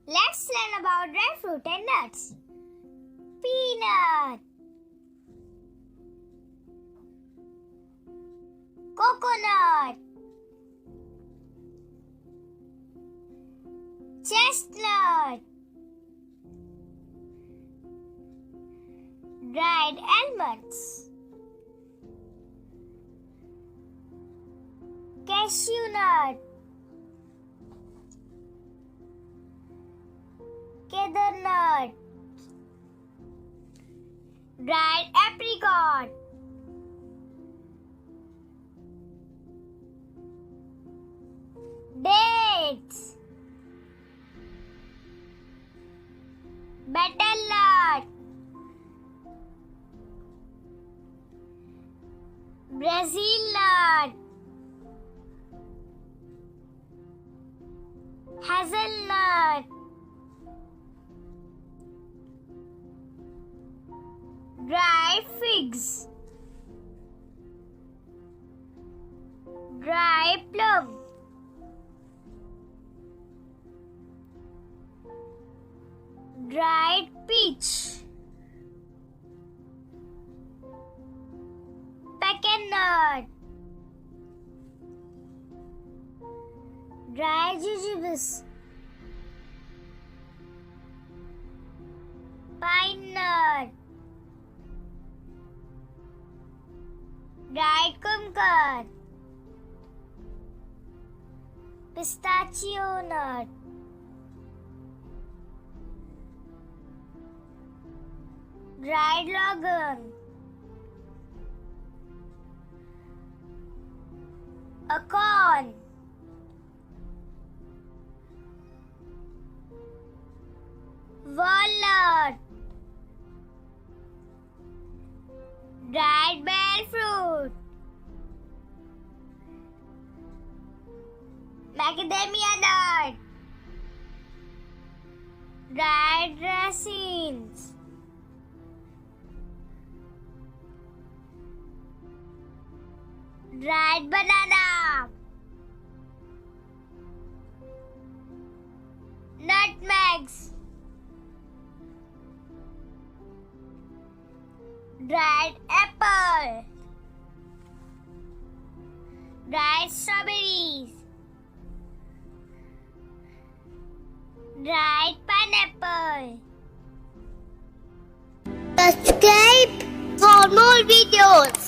Let's learn about dry fruit and nuts. Peanut, coconut, chestnut, dried almonds, cashew nut, cedar nut, dried apricot, dates, betel nut, Brazil nut, hazelnut, dry figs, dry plum, dried peach, pecan nut, dry jujubes, pine nut, dried kumquat, pistachio nut, dried logan, acorn, walnut, dried bear fruit, macadamia nut, dried raisins, dried banana, nutmegs, dried apple, dried strawberries, dried pineapple. Subscribe for more videos.